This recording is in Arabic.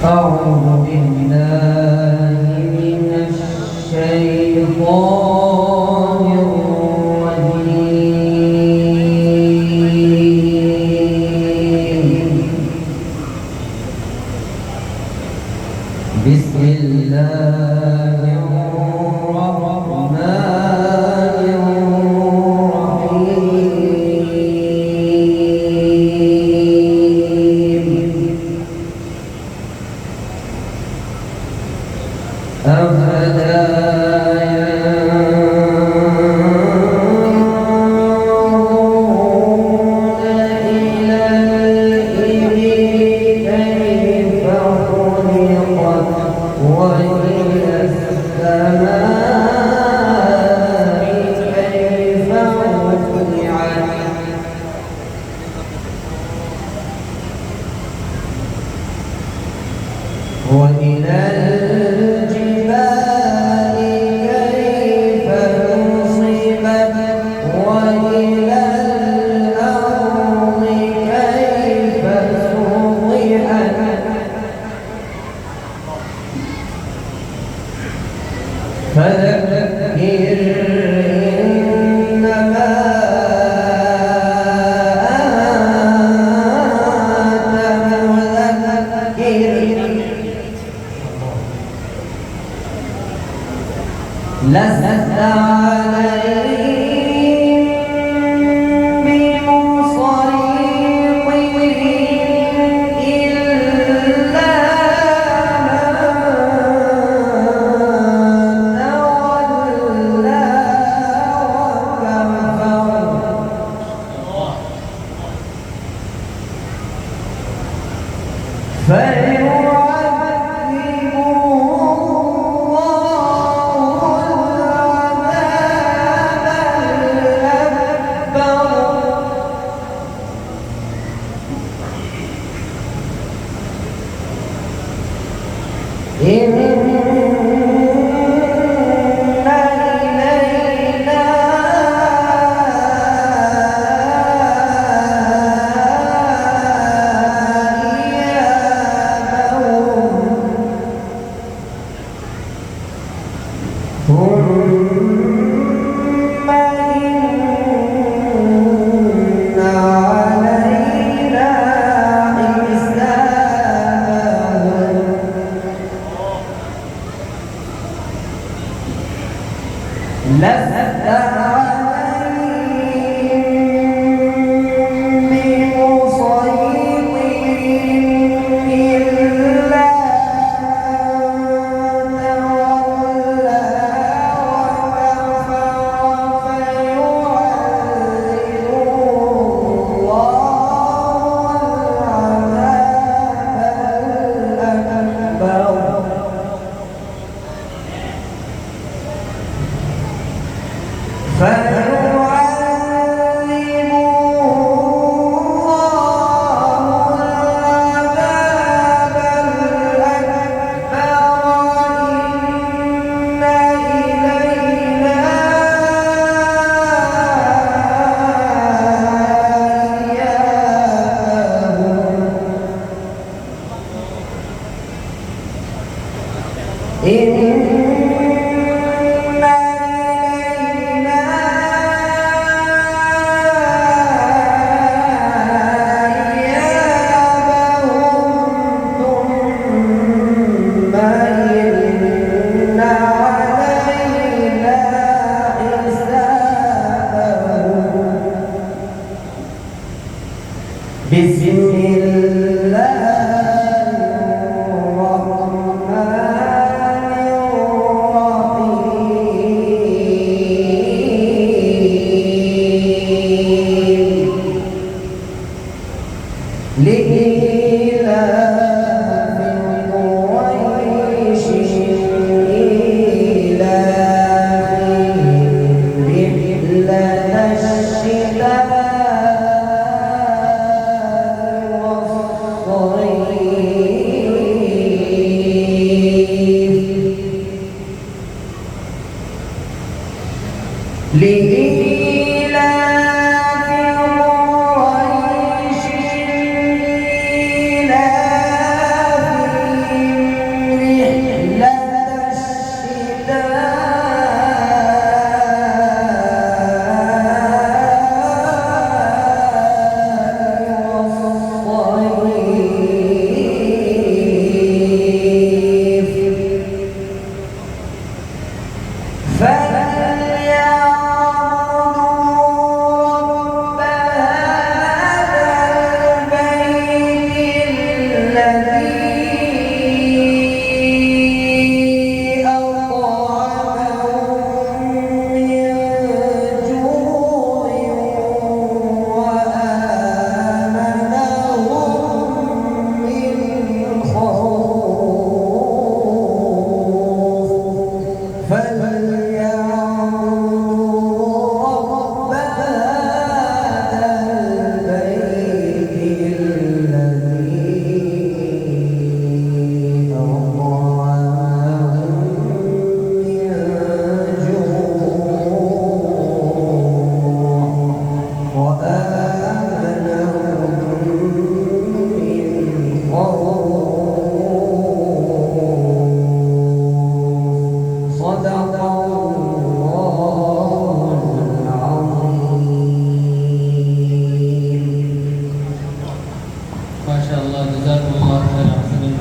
أعوذ بالله من الشيطان الرجيم. بسم الله الرحمن الرحيم. أفلا ينظرون إلى الإبل كيف خلقت وإلى السماء كيف رفعت وإلى الجبال كيف نصبت وإلى الأرض كيف سطحت فذكر إنما أنت مذكر لست عليهم بمسيطر إلا من تولى وكفر فيعذبه إن إلينا إيابهم ثم إن علينا حسابهم لست عليهم بمسيطر إلا من تولى وكفر فيعذبه الله العذاب الأكبر فيعذبه الله العذاب الأكبر إن إلينا إيابهم بسم الله الرحمن الرحيم لإيلاف